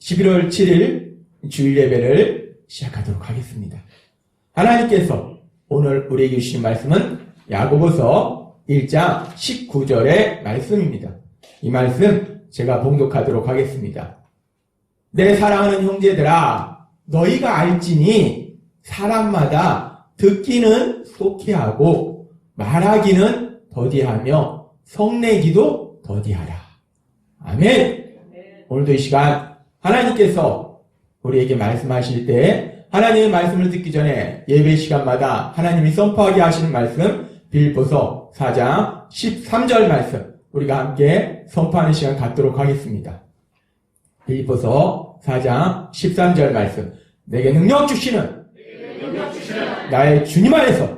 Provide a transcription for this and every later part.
11월 7일 주일 예배를 시작하도록 하겠습니다. 하나님께서 오늘 우리에게 주신 말씀은 야고보서 1장 19절의 말씀입니다. 이 말씀 제가 봉독하도록 하겠습니다. 내 사랑하는 형제들아, 너희가 알지니 사람마다 듣기는 속히하고 말하기는 더디하며 성내기도 더디하라. 아멘. 오늘도 이 시간 하나님께서 우리에게 말씀하실 때 하나님의 말씀을 듣기 전에 예배 시간마다 하나님이 선포하게 하시는 말씀 빌립보서 4장 13절 말씀 우리가 함께 선포하는 시간 갖도록 하겠습니다. 빌립보서 4장 13절 말씀 내게 능력 주시는 나의 주님 안에서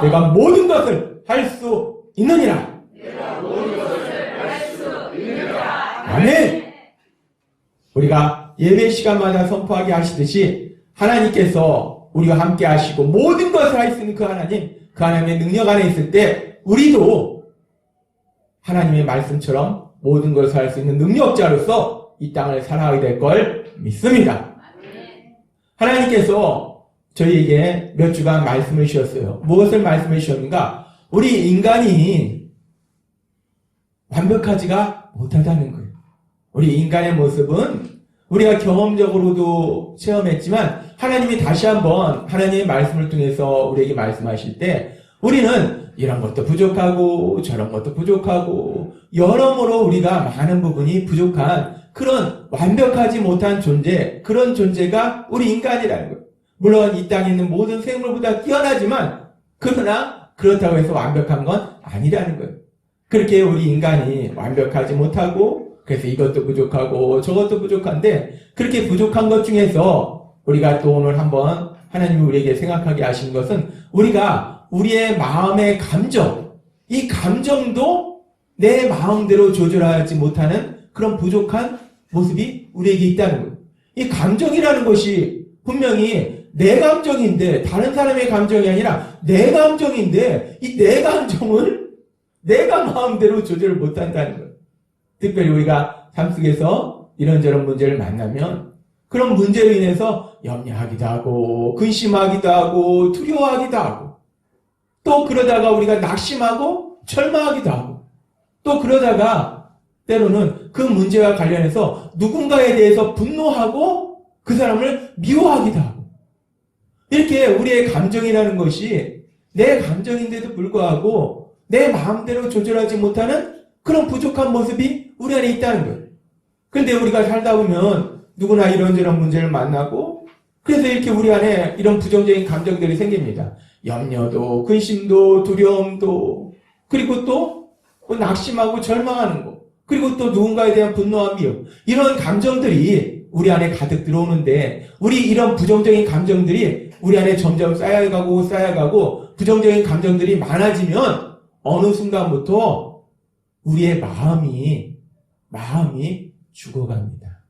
내가 모든 것을 할 수 있느니라. 아멘. 우리가 예배 시간마다 선포하게 하시듯이 하나님께서 우리와 함께 하시고 모든 것을 할 수 있는 그 하나님의 능력 안에 있을 때 우리도 하나님의 말씀처럼 모든 것을 할 수 있는 능력자로서 이 땅을 살아가게 될 걸 믿습니다. 하나님께서 저희에게 몇 주간 말씀을 주셨어요. 무엇을 말씀을 주셨는가? 우리 인간이 완벽하지가 못하다는 거예요. 우리 인간의 모습은 우리가 경험적으로도 체험했지만 하나님이 다시 한번 하나님의 말씀을 통해서 우리에게 말씀하실 때 우리는 이런 것도 부족하고 저런 것도 부족하고 여러모로 우리가 많은 부분이 부족한 그런 완벽하지 못한 존재, 그런 존재가 우리 인간이라는 거예요. 물론 이 땅에 있는 모든 생물보다 뛰어나지만 그러나 그렇다고 해서 완벽한 건 아니라는 거예요. 그렇게 우리 인간이 완벽하지 못하고 그래서 이것도 부족하고 저것도 부족한데 그렇게 부족한 것 중에서 우리가 또 오늘 한번 하나님이 우리에게 생각하게 하신 것은 우리가 우리의 마음의 감정, 이 감정도 내 마음대로 조절하지 못하는 그런 부족한 모습이 우리에게 있다는 거예요. 이 감정이라는 것이 분명히 내 감정인데 다른 사람의 감정이 아니라 내 감정인데 이 내 감정을 내가 마음대로 조절을 못한다는 거예요. 특별히 우리가 삶 속에서 이런저런 문제를 만나면 그런 문제로 인해서 염려하기도 하고 근심하기도 하고 두려워하기도 하고 또 그러다가 우리가 낙심하고 절망하기도 하고 또 그러다가 때로는 그 문제와 관련해서 누군가에 대해서 분노하고 그 사람을 미워하기도 하고 이렇게 우리의 감정이라는 것이 내 감정인데도 불구하고 내 마음대로 조절하지 못하는 그런 부족한 모습이 우리 안에 있다는 거예요. 그런데 우리가 살다 보면 누구나 이런저런 문제를 만나고 그래서 이렇게 우리 안에 이런 부정적인 감정들이 생깁니다. 염려도 근심도 두려움도 그리고 또 낙심하고 절망하는 거 그리고 또 누군가에 대한 분노와 미움 이런 감정들이 우리 안에 가득 들어오는데 우리 이런 부정적인 감정들이 우리 안에 점점 쌓여가고 부정적인 감정들이 많아지면 어느 순간부터 우리의 마음이 죽어갑니다.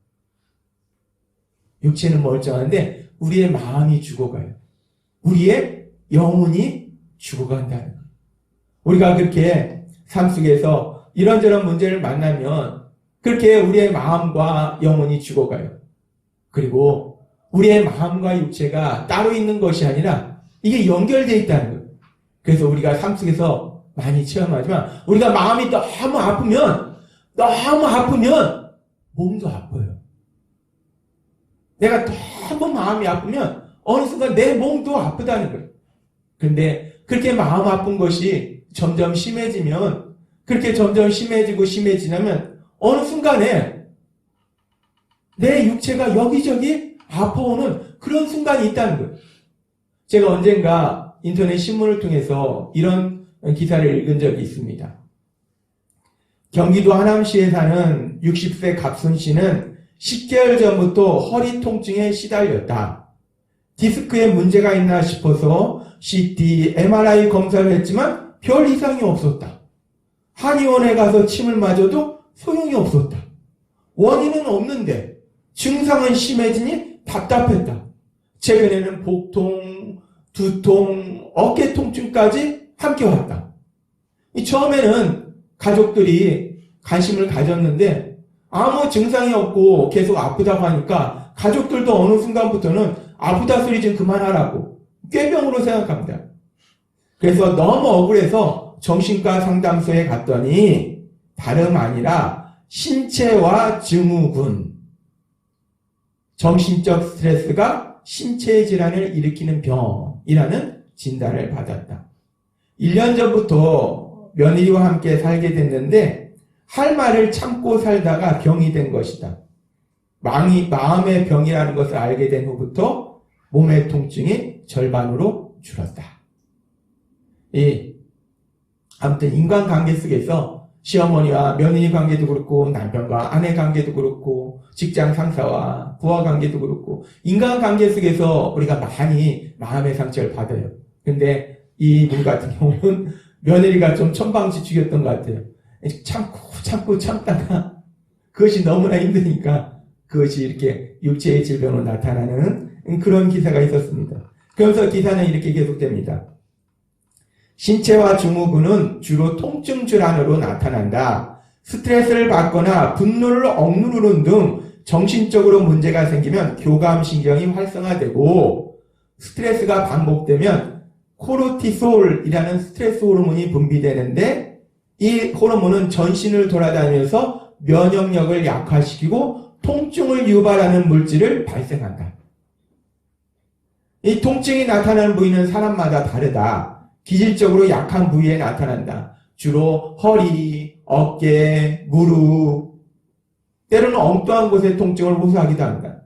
육체는 멀쩡한데 우리의 마음이 죽어가요. 우리의 영혼이 죽어간다는 거예요. 우리가 그렇게 삶 속에서 이런저런 문제를 만나면 그렇게 우리의 마음과 영혼이 죽어가요. 그리고 우리의 마음과 육체가 따로 있는 것이 아니라 이게 연결되어 있다는 거예요. 그래서 우리가 삶 속에서 많이 체험하지만 우리가 마음이 너무 아프면 몸도 아파요. 내가 너무 마음이 아프면 어느 순간 내 몸도 아프다는 거예요. 그런데 그렇게 마음 아픈 것이 점점 심해지면 그렇게 점점 심해지면 어느 순간에 내 육체가 여기저기 아파오는 그런 순간이 있다는 거예요. 제가 언젠가 인터넷 신문을 통해서 이런 기사를 읽은 적이 있습니다. 경기도 하남시에 사는 60세 갑순 씨는 10개월 전부터 허리 통증에 시달렸다. 디스크에 문제가 있나 싶어서 CT, MRI 검사를 했지만 별 이상이 없었다. 한의원에 가서 침을 맞아도 소용이 없었다. 원인은 없는데 증상은 심해지니 답답했다. 최근에는 복통, 두통, 어깨 통증까지 함께 왔다. 처음에는 가족들이 관심을 가졌는데 아무 증상이 없고 계속 아프다고 하니까 가족들도 어느 순간부터는 아프다 소리 좀 그만하라고 꾀병으로 생각합니다. 그래서 너무 억울해서 정신과 상담소에 갔더니 다름 아니라 신체와 증후군, 정신적 스트레스가 신체 질환을 일으키는 병이라는 진단을 받았다. 1년 전부터 며느리와 함께 살게 됐는데 할 말을 참고 살다가 병이 된 것이다. 마음의 병이라는 것을 알게 된 후부터 몸의 통증이 절반으로 줄었다. 아무튼 인간관계 속에서 시어머니와 며느리 관계도 그렇고 남편과 아내 관계도 그렇고 직장 상사와 부하 관계도 그렇고 인간관계 속에서 우리가 많이 마음의 상처를 받아요. 근데 이 분 같은 경우는 며느리가 좀 천방지축이었던 것 같아요. 참고 참다가 그것이 너무나 힘드니까 그것이 이렇게 육체의 질병으로 나타나는 그런 기사가 있었습니다. 그래서 기사는 이렇게 계속됩니다. 신체와 증후군은 주로 통증 질환으로 나타난다. 스트레스를 받거나 분노를 억누르는 등 정신적으로 문제가 생기면 교감신경이 활성화되고 스트레스가 반복되면 코르티솔이라는 스트레스 호르몬이 분비되는데 이 호르몬은 전신을 돌아다니면서 면역력을 약화시키고 통증을 유발하는 물질을 발생한다. 이 통증이 나타나는 부위는 사람마다 다르다. 기질적으로 약한 부위에 나타난다. 주로 허리, 어깨, 무릎, 때로는 엉뚱한 곳에 통증을 호소하기도 한다.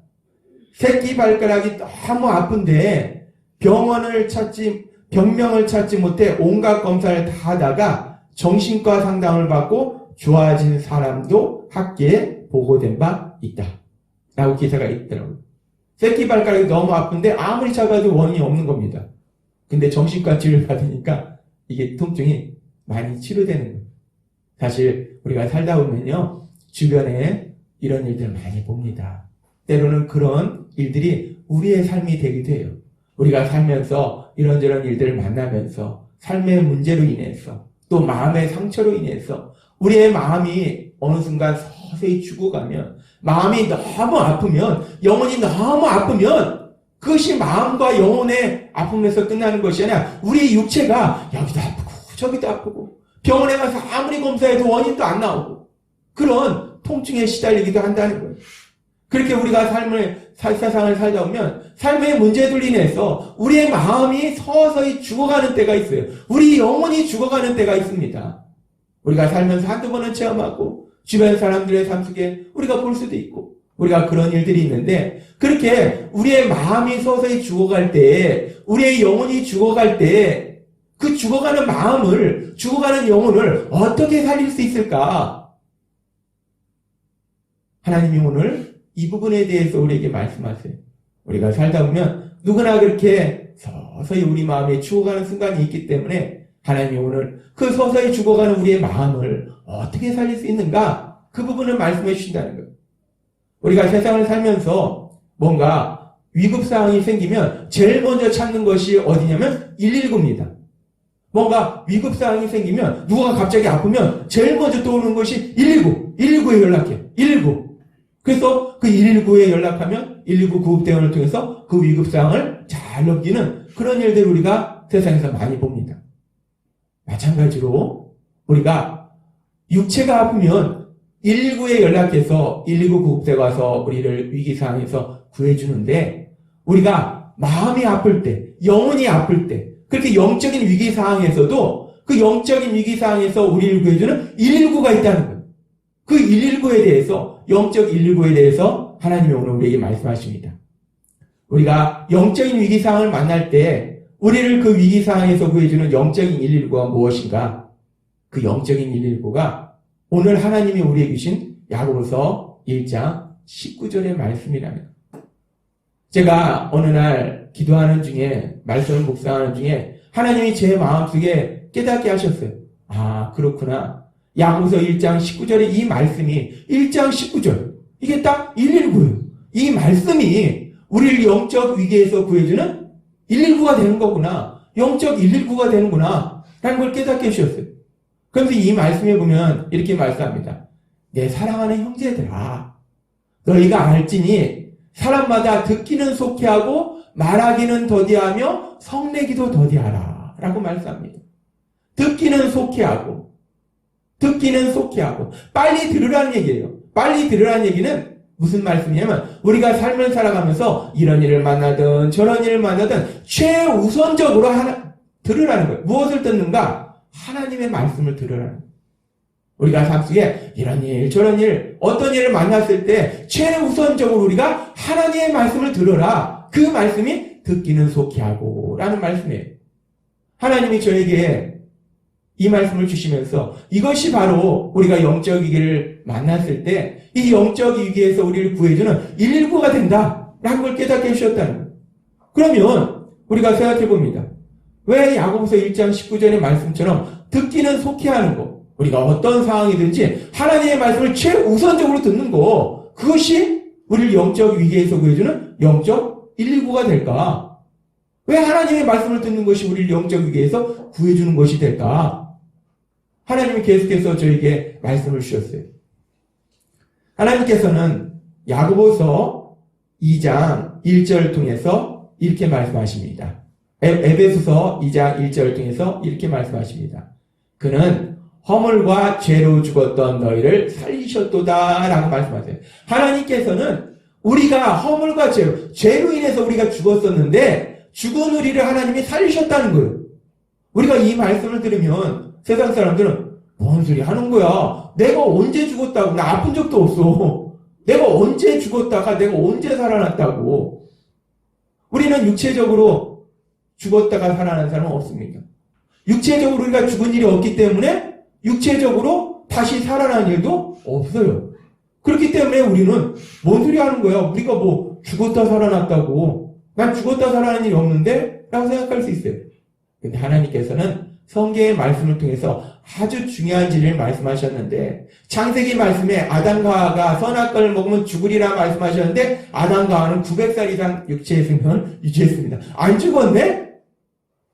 새끼 발가락이 너무 아픈데 병명을 찾지 못해 온갖 검사를 다 하다가 정신과 상담을 받고 좋아진 사람도 학계에 보고된 바 있다. 라고 기사가 있더라고요. 새끼 발가락이 너무 아픈데 아무리 잡아도 원인이 없는 겁니다. 근데 정신과 치료를 받으니까 이게 통증이 많이 치료되는 거예요. 사실 우리가 살다 보면요. 주변에 이런 일들 많이 봅니다. 때로는 그런 일들이 우리의 삶이 되기도 해요. 우리가 살면서 이런저런 일들을 만나면서 삶의 문제로 인해서 또 마음의 상처로 인해서 우리의 마음이 어느 순간 서서히 죽어가면 마음이 너무 아프면 영혼이 너무 아프면 그것이 마음과 영혼의 아픔에서 끝나는 것이 아니라 우리의 육체가 여기도 아프고 저기도 아프고 병원에 가서 아무리 검사해도 원인도 안 나오고 그런 통증에 시달리기도 한다는 거예요. 그렇게 우리가 세상을 살다 보면 삶의 문제들 인해서 우리의 마음이 서서히 죽어가는 때가 있어요. 우리 영혼이 죽어가는 때가 있습니다. 우리가 살면서 한두 번은 체험하고 주변 사람들의 삶 속에 우리가 볼 수도 있고 우리가 그런 일들이 있는데 그렇게 우리의 마음이 서서히 죽어갈 때 우리의 영혼이 죽어갈 때 그 죽어가는 마음을 죽어가는 영혼을 어떻게 살릴 수 있을까? 하나님이 오늘 이 부분에 대해서 우리에게 말씀하세요. 우리가 살다 보면 누구나 그렇게 서서히 우리 마음이 죽어가는 순간이 있기 때문에 하나님이 오늘 그 서서히 죽어가는 우리의 마음을 어떻게 살릴 수 있는가? 그 부분을 말씀해 주신다는 거예요. 우리가 세상을 살면서 뭔가 위급상황이 생기면 제일 먼저 찾는 것이 어디냐면 119입니다. 뭔가 위급상황이 생기면 누가 갑자기 아프면 제일 먼저 떠오르는 것이 119에 연락해요. 119. 그래서 그 119에 연락하면 119 구급대원을 통해서 그 위급상황을 잘 넘기는 그런 일들을 우리가 세상에서 많이 봅니다. 마찬가지로 우리가 육체가 아프면 119에 연락해서 119 구급대가 와서 우리를 위기상황에서 구해주는데 우리가 마음이 아플 때, 영혼이 아플 때 그렇게 영적인 위기상황에서도 그 영적인 위기상황에서 우리를 구해주는 119가 있다는 거예요. 그 119에 대해서 영적 119에 대해서 하나님이 오늘 우리에게 말씀하십니다. 우리가 영적인 위기상황을 만날 때 우리를 그 위기상황에서 구해주는 영적인 119가 무엇인가? 그 영적인 119가 오늘 하나님이 우리에게 주신 야고보서 1장 19절의 말씀이라면 제가 어느 날 기도하는 중에 말씀을 묵상하는 중에 하나님이 제 마음속에 깨닫게 하셨어요. 아 그렇구나. 야고보서 1장 19절의 이 말씀이 1장 19절 이게 딱 119예요. 이 말씀이 우리를 영적 위기에서 구해주는 119가 되는 거구나. 영적 119가 되는구나 라는 걸 깨닫게 해주셨어요. 그래서 이 말씀에 보면 이렇게 말씀합니다. 내 사랑하는 형제들아, 너희가 알지니 사람마다 듣기는 속히하고 말하기는 더디하며 성내기도 더디하라 라고 말씀합니다. 듣기는 속히하고 빨리 들으라는 얘기예요. 빨리 들으라는 얘기는 무슨 말씀이냐면 우리가 삶을 살아가면서 이런 일을 만나든 저런 일을 만나든 최우선적으로 들으라는 거예요. 무엇을 듣는가? 하나님의 말씀을 들으라는 거예요. 우리가 삶 속에 이런 일 저런 일 어떤 일을 만났을 때 최우선적으로 우리가 하나님의 말씀을 들어라. 그 말씀이 듣기는 속히하고 라는 말씀이에요. 하나님이 저에게 이 말씀을 주시면서 이것이 바로 우리가 영적 위기를 만났을 때 이 영적 위기에서 우리를 구해주는 119가 된다라는 걸 깨닫게 해주셨다는 거예요. 그러면 우리가 생각해 봅니다. 왜 야고보서 1장 19절의 말씀처럼 듣기는 속히하는 거, 우리가 어떤 상황이든지 하나님의 말씀을 최우선적으로 듣는 거, 그것이 우리를 영적 위기에서 구해주는 영적 119가 될까? 왜 하나님의 말씀을 듣는 것이 우리를 영적 위기에서 구해주는 것이 될까? 하나님이 계속해서 저에게 말씀을 주셨어요. 하나님께서는 야고보서 2장 1절을 통해서 이렇게 말씀하십니다. 에베소서 2장 1절을 통해서 이렇게 말씀하십니다. 그는 허물과 죄로 죽었던 너희를 살리셨도다 라고 말씀하세요. 하나님께서는 우리가 허물과 죄로 인해서 우리가 죽었었는데 죽은 우리를 하나님이 살리셨다는 거예요. 우리가 이 말씀을 들으면 세상 사람들은 뭔 소리 하는 거야? 내가 언제 죽었다고? 나 아픈 적도 없어. 내가 언제 죽었다가 내가 언제 살아났다고? 우리는 육체적으로 죽었다가 살아난 사람은 없습니까? 육체적으로 우리가 죽은 일이 없기 때문에 육체적으로 다시 살아난 일도 없어요. 그렇기 때문에 우리는 뭔 소리 하는 거야? 우리가 뭐 죽었다 살아났다고. 난 죽었다 살아난 일이 없는데? 라고 생각할 수 있어요. 근데 하나님께서는 성경의 말씀을 통해서 아주 중요한 진리를 말씀하셨는데 창세기 말씀에 아담과 하와가 선악과를 먹으면 죽으리라 말씀하셨는데 아담과 하와는 900살 이상 육체의 생명을 유지했습니다. 안 죽었네?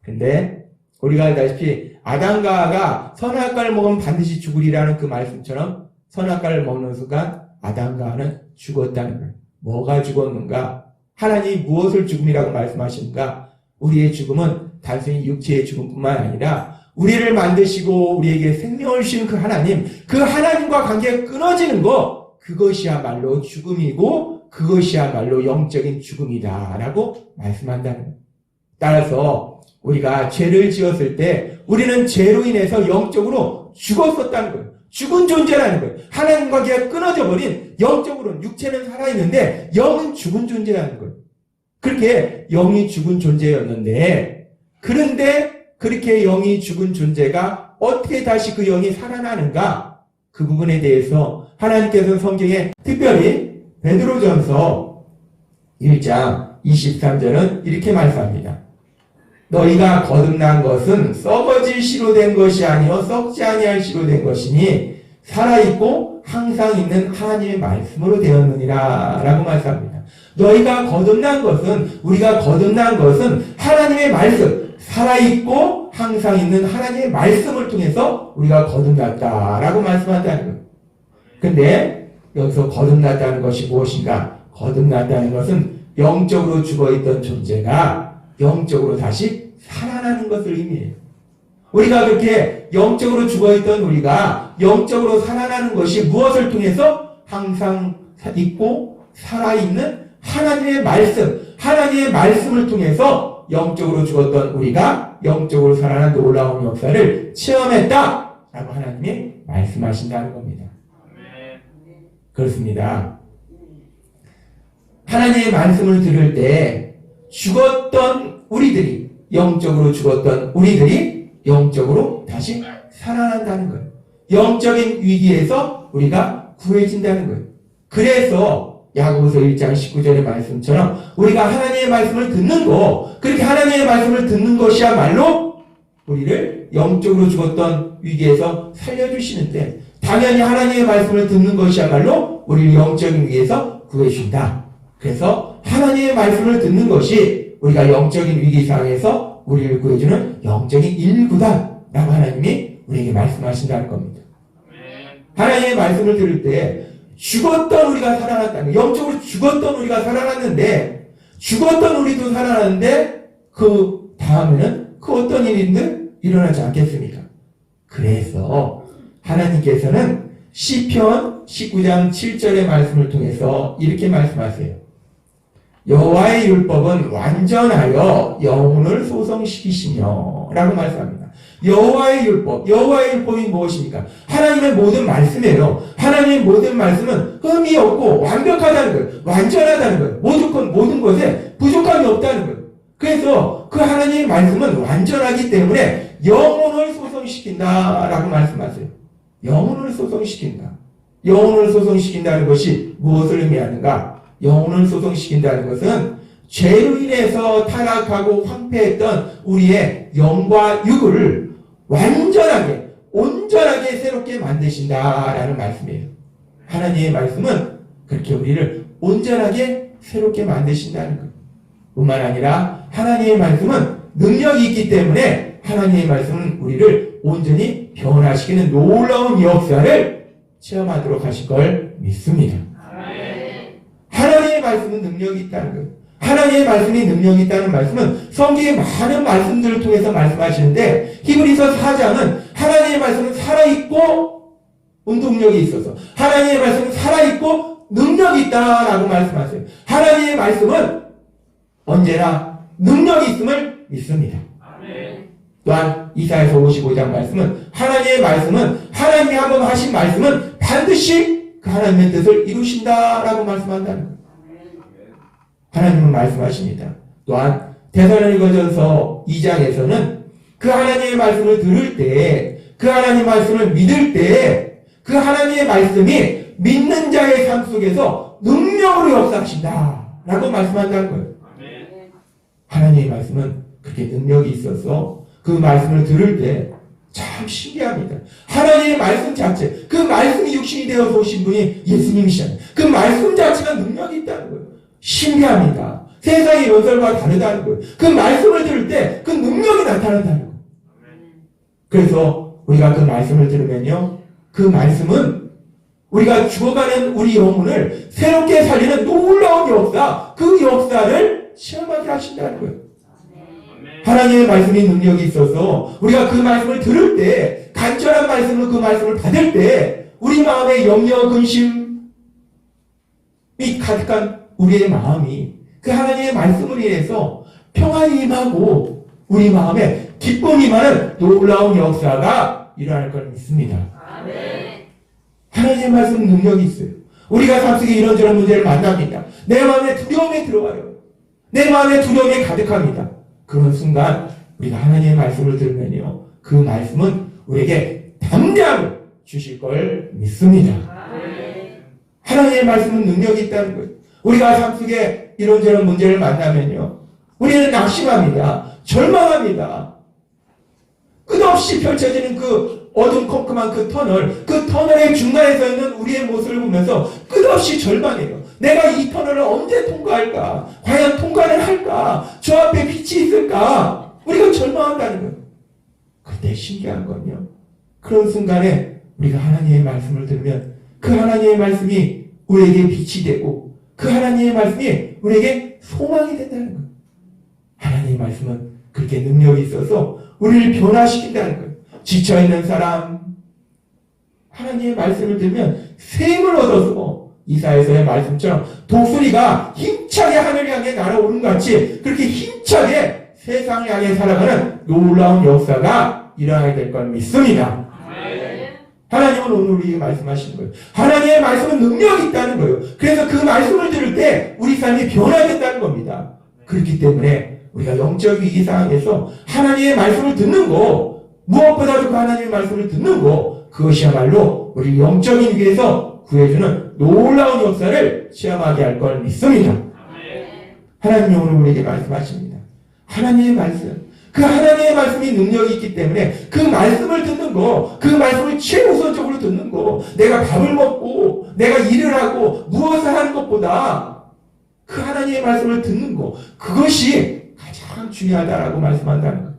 근데 우리가 알다시피 아담과 하와가 선악과를 먹으면 반드시 죽으리라는 그 말씀처럼 선악과를 먹는 순간 아담과 하와는 죽었다는 거예요. 뭐가 죽었는가? 하나님이 무엇을 죽음이라고 말씀하시는가? 우리의 죽음은 단순히 육체의 죽음뿐만 아니라 우리를 만드시고 우리에게 생명을 주신 그 하나님과 관계가 끊어지는 것, 그것이야말로 죽음이고 그것이야말로 영적인 죽음이다라고 말씀한다는 거예요. 따라서 우리가 죄를 지었을 때 우리는 죄로 인해서 영적으로 죽었었다는 거예요. 죽은 존재라는 거예요. 하나님 관계가 끊어져 버린, 영적으로는 육체는 살아있는데 영은 죽은 존재라는 거예요. 그렇게 영이 죽은 존재였는데, 그런데 그렇게 영이 죽은 존재가 어떻게 다시 그 영이 살아나는가? 그 부분에 대해서 하나님께서는 성경에 특별히 베드로전서 1장 23절은 이렇게 말씀합니다. 너희가 거듭난 것은 썩어질 씨로 된 것이 아니요 썩지 아니할 씨로 된 것이니 살아있고 항상 있는 하나님의 말씀으로 되었느니라 라고 말씀합니다. 너희가 거듭난 것은, 우리가 거듭난 것은 하나님의 말씀, 살아있고 항상 있는 하나님의 말씀을 통해서 우리가 거듭났다라고 말씀한다는 거예요. 근데 여기서 거듭났다는 것이 무엇인가? 거듭났다는 것은 영적으로 죽어있던 존재가 영적으로 다시 살아나는 것을 의미해요. 우리가 그렇게 영적으로 죽어있던 우리가 영적으로 살아나는 것이 무엇을 통해서? 항상 있고 살아있는 하나님의 말씀, 하나님의 말씀을 통해서 영적으로 죽었던 우리가 영적으로 살아난 놀라운 역사를 체험했다라고 하나님이 말씀하신다는 겁니다. 그렇습니다. 하나님의 말씀을 들을 때 죽었던 우리들이, 영적으로 죽었던 우리들이 영적으로 다시 살아난다는 거예요. 영적인 위기에서 우리가 구해진다는 거예요. 그래서 야고보서 1장 19절의 말씀처럼 우리가 하나님의 말씀을 듣는 거, 그렇게 하나님의 말씀을 듣는 것이야말로 우리를 영적으로 죽었던 위기에서 살려주시는데, 당연히 하나님의 말씀을 듣는 것이야말로 우리를 영적인 위기에서 구해준다. 그래서 하나님의 말씀을 듣는 것이 우리가 영적인 위기 상황에서 우리를 구해주는 영적인 일구다 라고 하나님이 우리에게 말씀하신다는 겁니다. 하나님의 말씀을 들을 때 죽었던 우리가 살아났다는 거예요. 영적으로 죽었던 우리가 살아났는데 죽었던 우리도 살아났는데 그 다음에는 그 어떤 일인들 일어나지 않겠습니까? 그래서 하나님께서는 시편 19장 7절의 말씀을 통해서 이렇게 말씀하세요. 여호와의 율법은 완전하여 영혼을 소성시키시며 라고 말씀합니다. 여호와의 율법이 무엇입니까? 하나님의 모든 말씀이에요. 하나님의 모든 말씀은 흠이 없고 완벽하다는 거예요. 완전하다는 거예요. 모든 것에 부족함이 없다는 거예요. 그래서 그 하나님의 말씀은 완전하기 때문에 영혼을 소성시킨다라고 말씀하세요. 영혼을 소성시킨다. 영혼을 소성시킨다는 것이 무엇을 의미하는가? 영혼을 소성시킨다는 것은 죄로 인해서 타락하고 황폐했던 우리의 영과 육을 완전하게, 온전하게 새롭게 만드신다라는 말씀이에요. 하나님의 말씀은 그렇게 우리를 온전하게 새롭게 만드신다는 것. 뿐만 아니라 하나님의 말씀은 능력이 있기 때문에 하나님의 말씀은 우리를 온전히 변화시키는 놀라운 역사를 체험하도록 하실 걸 믿습니다. 하나님의 말씀은 능력이 있다는 거예요. 하나님의 말씀이 능력이 있다는 말씀은 성경의 많은 말씀들을 통해서 말씀하시는데 히브리서 4장은 하나님의 말씀은 살아있고 운동력이 있어서 하나님의 말씀은 살아있고 능력이 있다라고 말씀하세요. 하나님의 말씀은 언제나 능력이 있음을 믿습니다. 또한 이사야서 55장 말씀은 하나님의 말씀은 하나님이 한번 하신 말씀은 반드시 그 하나님의 뜻을 이루신다라고 말씀한다는 거예요. 하나님은 말씀하십니다. 또한 데살로니가전서 2장에서는 그 하나님의 말씀을 들을 때, 그 하나님의 말씀을 믿을 때, 그 하나님의 말씀이 믿는 자의 삶 속에서 능력으로 역사하신다라고 말씀한다는 거예요. 하나님의 말씀은 그렇게 능력이 있어서 그 말씀을 들을 때 참 신기합니다. 하나님의 말씀 자체, 그 말씀이 육신이 되어서 오신 분이 예수님이시잖아요. 그 말씀 자체가 능력이 있다는 거예요. 신기합니다. 세상의 연설과 다르다는 거예요. 그 말씀을 들을 때 그 능력이 나타난다는 거예요. 그래서 우리가 그 말씀을 들으면요, 그 말씀은 우리가 죽어가는 우리 영혼을 새롭게 살리는 놀라운 역사, 그 역사를 체험하게 하신다는 거예요. 하나님의 말씀이 능력이 있어서 우리가 그 말씀을 들을 때, 간절한 말씀으로 그 말씀을 받을 때 우리 마음에 염려, 근심이 가득한 우리의 마음이 그 하나님의 말씀을 인해서 평안이 임하고 우리 마음에 기쁨이 임하는 놀라운 역사가 일어날 걸 믿습니다. 하나님의 말씀은 능력이 있어요. 우리가 삶 속에 이런저런 문제를 만납니다. 내 마음에 두려움이 들어와요. 내 마음에 두려움이 가득합니다. 그런 순간 우리가 하나님의 말씀을 들으면요, 그 말씀은 우리에게 담대함을 주실 걸 믿습니다. 하나님의 말씀은 능력이 있다는 거예요. 우리가 삶 속에 이런저런 문제를 만나면요, 우리는 낙심합니다. 절망합니다. 끝없이 펼쳐지는 그 어둠컴컴한 그 터널의 중간에 서 있는 우리의 모습을 보면서 끝없이 절망해요. 내가 이 터널을 언제 통과할까? 과연 통과를 할까? 저 앞에 빛이 있을까? 우리가 절망한다는 거예요. 그때 신기한 건요, 그런 순간에 우리가 하나님의 말씀을 들으면 그 하나님의 말씀이 우리에게 빛이 되고 그 하나님의 말씀이 우리에게 소망이 된다는 거예요. 하나님의 말씀은 그렇게 능력이 있어서 우리를 변화시킨다는 거예요. 지쳐있는 사람, 하나님의 말씀을 들으면 샘을 얻어서 이사야서의 말씀처럼 독수리가 힘차게 하늘 향해 날아오는 같이 그렇게 힘차게 세상을 향해 살아가는 놀라운 역사가 일어나게 될 걸 믿습니다. 하나님은 오늘 우리에게 말씀하시는 거예요. 하나님의 말씀은 능력이 있다는 거예요. 그래서 그 말씀을 들을 때 우리 삶이 변화된다는 겁니다. 그렇기 때문에 우리가 영적 위기 상황에서 하나님의 말씀을 듣는 거, 무엇보다도 그 하나님의 말씀을 듣는 거, 그것이야말로 우리 영적인 위기에서 구해주는 놀라운 역사를 체험하게 할 걸 믿습니다. 하나님이 오늘 우리에게 말씀하십니다. 하나님의 말씀, 그 하나님의 말씀이 능력이 있기 때문에 그 말씀을 듣는 거, 그 말씀을 최우선적으로 듣는 거, 내가 밥을 먹고 내가 일을 하고 무엇을 하는 것보다 그 하나님의 말씀을 듣는 거, 그것이 가장 중요하다라고 말씀한다는 거예요.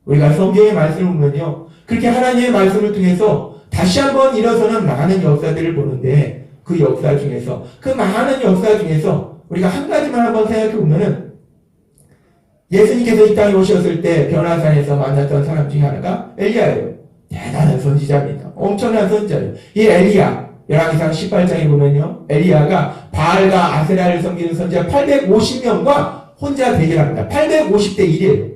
우리가 성경의 말씀을 보면요, 그렇게 하나님의 말씀을 통해서 다시 한번 일어서는 많은 역사들을 보는데 그 역사 중에서 그 많은 역사 중에서 우리가 한 가지만 한번 생각해 보면은 예수님께서 이 땅에 오셨을 때 변화산에서 만났던 사람 중에 하나가 엘리야예요. 대단한 선지자입니다. 엄청난 선지자예요. 이 엘리야 열왕기상 18장에 보면요. 엘리야가 바알과 아세라를 섬기는 선지자 850명과 혼자 대결합니다. 850대 1이에요.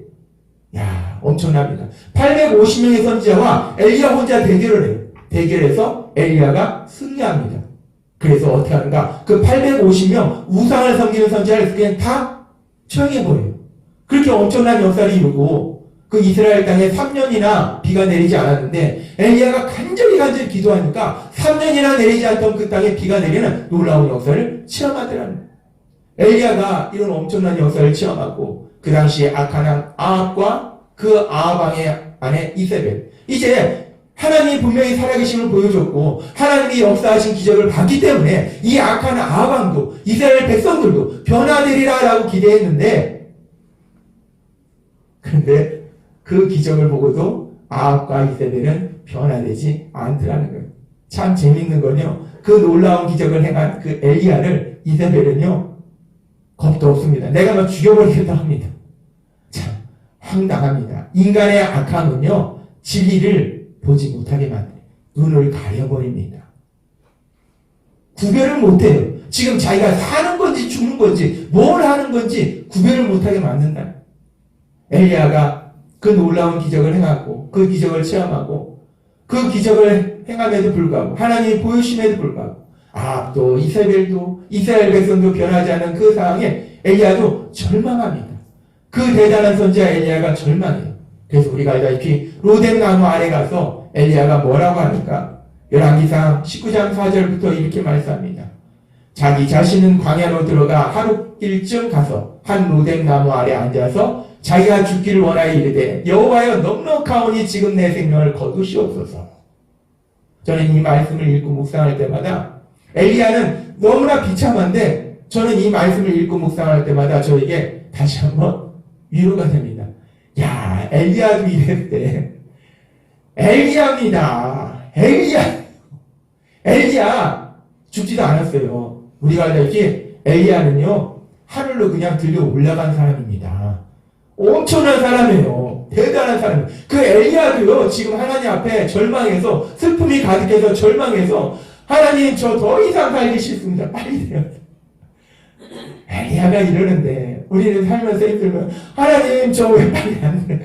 야, 엄청납니다. 850명의 선지자와 엘리야 혼자 대결을 해요. 대결해서 엘리야가 승리합니다. 그래서 어떻게 하는가? 그 850명 우상을 섬기는 선지자를 그냥 다 처형해버려요. 그렇게 엄청난 역사를 이루고 그 이스라엘 땅에 3년이나 비가 내리지 않았는데 엘리야가 간절히 기도하니까 3년이나 내리지 않던 그 땅에 비가 내리는 놀라운 역사를 체험하더라는 거예요. 엘리야가 이런 엄청난 역사를 체험하고 그 당시에 악한 왕 아합과 그 아합 왕의 아내 이세벨 이제 하나님이 분명히 살아계심을 보여줬고 하나님이 역사하신 기적을 봤기 때문에 이 악한 아합 왕도 이스라엘 백성들도 변화되리라라고 기대했는데 그런데 그 기적을 보고도 아합과 이세벨은 변화되지 않더라는 거예요. 참 재밌는 건요. 그 놀라운 기적을 행한 그 엘리야를 이세벨은요. 겁도 없습니다. 내가 너 죽여버리겠다 합니다. 참 황당합니다. 인간의 악함은요. 진리를 보지 못하게 만들어요. 눈을 가려버립니다. 구별을 못해요. 지금 자기가 사는 건지 죽는 건지 뭘 하는 건지 구별을 못하게 만든다. 엘리야가 그 놀라운 기적을 행하고 그 기적을 체험하고 그 기적을 행함에도 불구하고 하나님이 보여주심에도 불구하고 아합도 이세벨도 이스라엘 백성도 변하지 않은 그 상황에 엘리야도 절망합니다. 그 대단한 선지자 엘리야가 절망해요. 그래서 우리가 알다시피 로뎀나무 아래 가서 엘리야가 뭐라고 하니까 열왕기상 19장 4절부터 이렇게 말씀합니다. 자기 자신은 광야로 들어가 하룻길쯤 가서 한 로뎀나무 아래 앉아서 자기가 죽기를 원하여 이르되 여호와여 넉넉하오니 지금 내 생명을 거두시옵소서. 저는 이 말씀을 읽고 묵상할 때마다 엘리야는 너무나 비참한데 저는 이 말씀을 읽고 묵상할 때마다 저에게 다시 한번 위로가 됩니다. 야, 엘리야도 이랬대. 엘리야입니다. 엘리야 죽지도 않았어요. 우리가 알다시피 엘리야는요 하늘로 그냥 들려 올라간 사람입니다. 엄청난 사람이에요. 대단한 사람이에요. 그 엘리야도요 지금 하나님 앞에 절망해서 슬픔이 가득해서 절망해서 하나님 저 더 이상 살기 싫습니다. 빨리 돼요. 엘리야가 이러는데 우리는 살면서 힘들면 하나님 저 왜 빨리 안 돼요?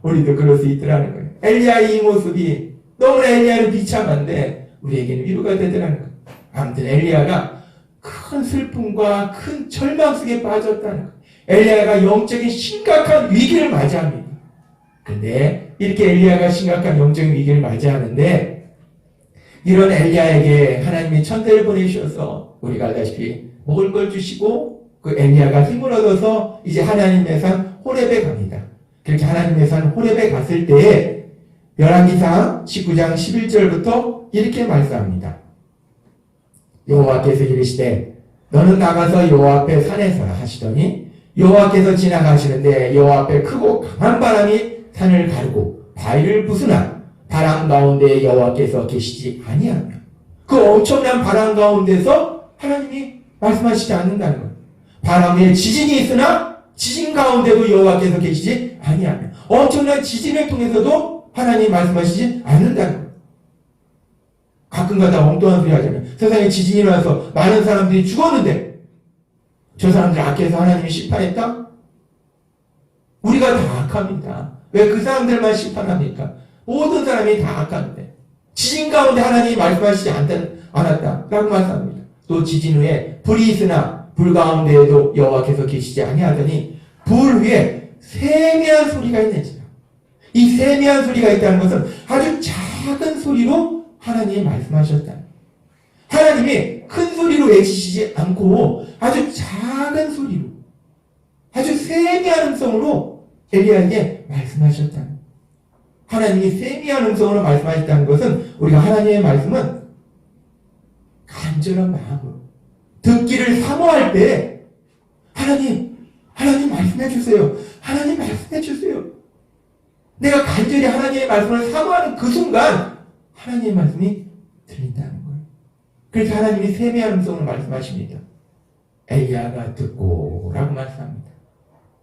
우리도 그럴 수 있더라는 거예요. 엘리야의 이 모습이 너무나 엘리야는 비참한데 우리에게는 위로가 되더라는 거예요. 아무튼 엘리야가 큰 슬픔과 큰 절망 속에 빠졌다는 거예요. 엘리야가 영적인 심각한 위기를 맞이합니다. 그런데 이렇게 엘리야가 심각한 영적인 위기를 맞이하는데 이런 엘리야에게 하나님이 천사를 보내주셔서 우리가 알다시피 먹을 걸 주시고 그 엘리야가 힘을 얻어서 이제 하나님의 산 호렙에 갑니다. 그렇게 하나님의 산 호렙에 갔을 때에 열왕기상 19장 11절부터 이렇게 말씀합니다. 여호와께서 이르시되 너는 나가서 여호와 앞에 산에 서라 하시더니 여호와께서 지나가시는데 여호와 앞에 크고 강한 바람이 산을 가르고 바위를 부수나 바람 가운데 여호와께서 계시지 아니하며 그 엄청난 바람 가운데서 하나님이 말씀하시지 않는다는 거예요. 바람 위에 지진이 있으나 지진 가운데도 여호와께서 계시지 아니하며 엄청난 지진을 통해서도 하나님이 말씀하시지 않는다는 거예요. 가끔가다 엉뚱한 소리 하자면 세상에 지진이 일어나서 많은 사람들이 죽었는데 저 사람들 악해서 하나님이 심판했다? 우리가 다 악합니다. 왜 그 사람들만 심판합니까? 모든 사람이 다 악한데 지진 가운데 하나님이 말씀하시지 않았다라고 말씀합니다. 또 지진 후에 불이 있으나 불 가운데에도 여호와께서 계시지 아니하더니 불 위에 세미한 소리가 있는지라. 이 세미한 소리가 있다는 것은 아주 작은 소리로 하나님이 말씀하셨다. 하나님이 큰 소리로 외치시지 않고 아주 작은 소리로 아주 세미한 음성으로 엘리야에게 말씀하셨다. 하나님이 세미한 음성으로 말씀하셨다는 것은 우리가 하나님의 말씀은 간절한 마음으로 듣기를 사모할 때 하나님 말씀해 주세요. 하나님 말씀해 주세요. 내가 간절히 하나님의 말씀을 사모하는 그 순간 하나님의 말씀이 들린다는 거예요. 그래서 하나님이 세미한 음성으로 말씀하십니다. 엘리야가 듣고 라고 말씀합니다.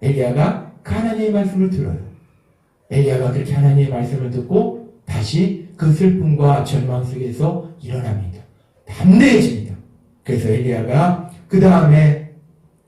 엘리야가 그 하나님의 말씀을 들어요. 엘리야가 그렇게 하나님의 말씀을 듣고 다시 그 슬픔과 절망 속에서 일어납니다. 담대해집니다. 그래서 엘리야가 그 다음에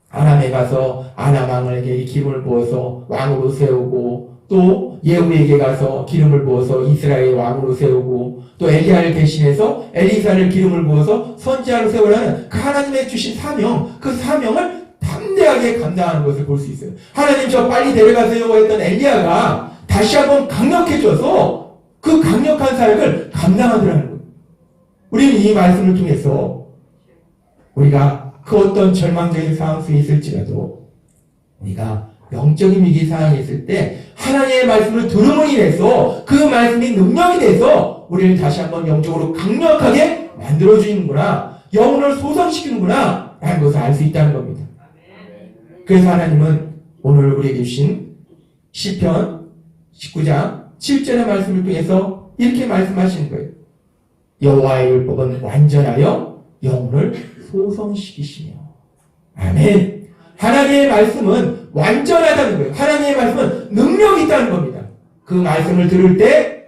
아람에 가서 아람 왕에게 기름을 부어서 왕으로 세우고, 또 예후에게 가서 기름을 부어서 이스라엘 왕으로 세우고, 또 엘리야를 대신해서 엘리사를 기름을 부어서 선지자로 세우라는 그 하나님의 주신 사명, 그 사명을 담대하게 감당하는 것을 볼 수 있어요. 하나님 저 빨리 데려가세요 했던 엘리야가 다시 한번 강력해져서 그 강력한 사역을 감당하더라는 거예요. 우리는 이 말씀을 통해서 우리가 그 어떤 절망적인 상황 속에 있을지라도 우리가 영적인 위기 상황에 있을 때 하나님의 말씀을 들음으로 인해서 그 말씀이 능력이 돼서 우리를 다시 한번 영적으로 강력하게 만들어주는구나, 영혼을 소성시키는구나 라는 것을 알 수 있다는 겁니다. 그래서 하나님은 오늘 우리에게 주신 시편 19장 7절의 말씀을 통해서 이렇게 말씀하시는 거예요. 여호와의 율법은 완전하여 영혼을 소성시키시며. 아멘. 하나님의 말씀은 완전하다는 거예요. 하나님의 말씀은 능력이 있다는 겁니다. 그 말씀을 들을 때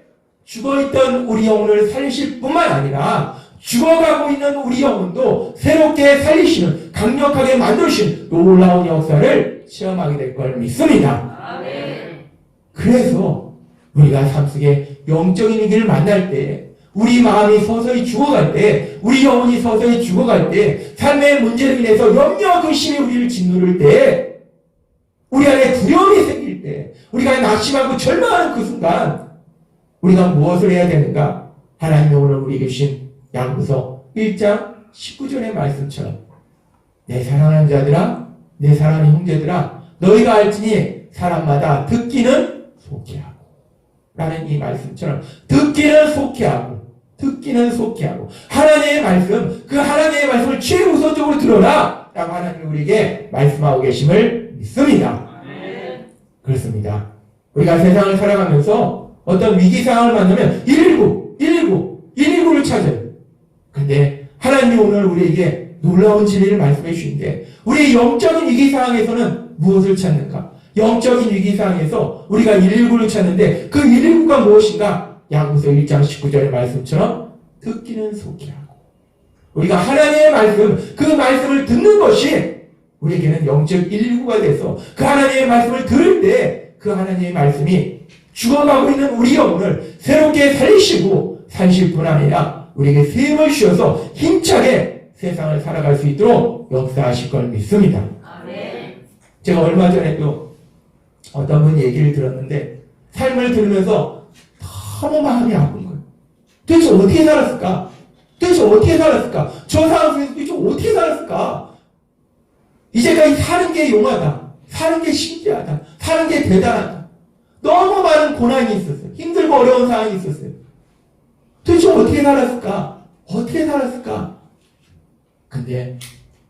죽어있던 우리 영혼을 살리실 뿐만 아니라 죽어가고 있는 우리 영혼도 새롭게 살리시는, 강력하게 만드시는 놀라운 역사를 체험하게 될 걸 믿습니다. 아멘. 그래서 우리가 삶 속에 영적인 위기를 만날 때, 우리 마음이 서서히 죽어갈 때, 우리 영혼이 서서히 죽어갈 때, 삶의 문제로 인해서 염려, 근심이 우리를 짓누를 때, 우리 안에 두려움이 생길 때, 우리가 낙심하고 절망하는 그 순간 우리가 무엇을 해야 되는가? 하나님이 오늘 우리에게 주신 야고보서 1장 19절의 말씀처럼 내 사랑하는 자들아, 내 사랑하는 형제들아, 너희가 알지니 사람마다 듣기는 속히하고 라는 이 말씀처럼 듣기는 속히하고 하나님의 말씀, 그 하나님의 말씀을 최우선적으로 들어라 라고 하나님이 우리에게 말씀하고 계심을 믿습니다. 그렇습니다. 우리가 세상을 살아가면서 어떤 위기 상황을 만나면 119를 찾아요. 근데 하나님이 오늘 우리에게 놀라운 진리를 말씀해 주시는데, 우리의 영적인 위기 상황에서는 무엇을 찾는가? 영적인 위기 상황에서 우리가 119를 찾는데 그 119가 무엇인가? 야고보서 1장 19절의 말씀처럼 듣기는 속히하고, 우리가 하나님의 말씀, 그 말씀을 듣는 것이 우리에게는 영적 119가 돼서 그 하나님의 말씀을 들을 때 그 하나님의 말씀이 죽어가고 있는 우리 영혼을 새롭게 살리실 뿐 아니라 우리에게 셈을 씌워서 힘차게 세상을 살아갈 수 있도록 역사하실 걸 믿습니다. 아멘. 제가 얼마 전에도 어떤 분 얘기를 들었는데 삶을 들으면서 너무 마음이 아픈 거예요. 도대체 어떻게 살았을까? 저 상황 속에서 도대체 어떻게 살았을까? 이제까지 사는 게 용하다. 사는 게 신기하다. 사는 게 대단하다. 너무 많은 고난이 있었어요. 힘들고 어려운 상황이 있었어요. 도대체 어떻게 살았을까? 근데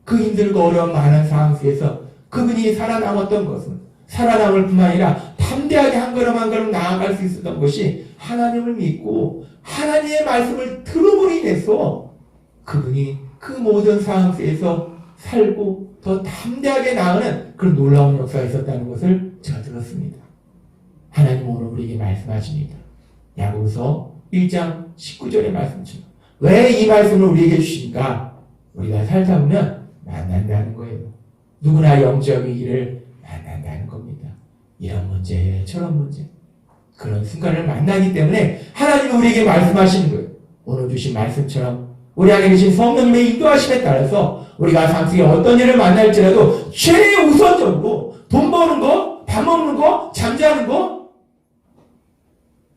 그 힘들고 어려운 많은 상황 속에서 그분이 살아남았던 것은, 살아남을 뿐만 아니라 담대하게 한 걸음 한 걸음 나아갈 수 있었던 것이 하나님을 믿고 하나님의 말씀을 들음으로 인해서 그분이 그 모든 상황 속에서 살고 더 담대하게 나아가는 그런 놀라운 역사가 있었다는 것을 제가 들었습니다. 하나님 오늘 우리에게 말씀하십니다. 야고보서 1장 19절의 말씀처럼. 왜 이 말씀을 우리에게 주신가? 우리가 살다 보면 만난다는 거예요. 누구나 영적 위기를 만난다는 겁니다. 이런 문제, 저런 문제, 그런 순간을 만나기 때문에 하나님이 우리에게 말씀하시는 거예요. 오늘 주신 말씀처럼 우리 안에 계신 성령님의 인도하심에 따라서 우리가 삶 속에 어떤 일을 만날지라도 최우선적으로 돈 버는 거, 밥 먹는 거, 잠자는 거,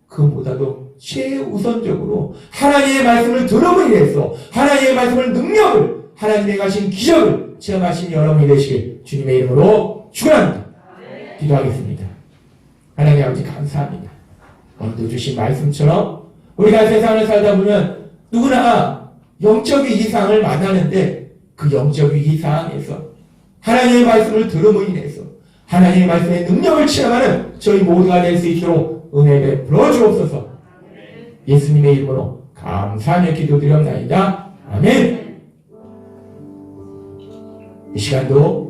그보다도 최우선적으로 하나님의 말씀을 들음으로 인해서 하나님의 말씀을, 능력을, 하나님의 가신 기적을 체험하신 여러분이 되시길 주님의 이름으로 축원합니다. 기도하겠습니다. 하나님 아버지 감사합니다. 오늘도 주신 말씀처럼 우리가 세상을 살다 보면 누구나 영적 위기상을 만나는데 그 영적 위기상에서 하나님의 말씀을 들음으로 인해서 하나님의 말씀의 능력을 체험하는 저희 모두가 될 수 있도록 은혜 베풀어 주옵소서. 예수님의 이름으로 감사하며 기도드렸나이다. 아멘. 이 시간도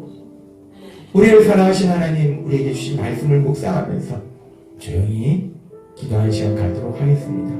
우리를 사랑하신 하나님, 우리에게 주신 말씀을 묵상하면서 조용히 기도하는 시간 갖도록 하겠습니다.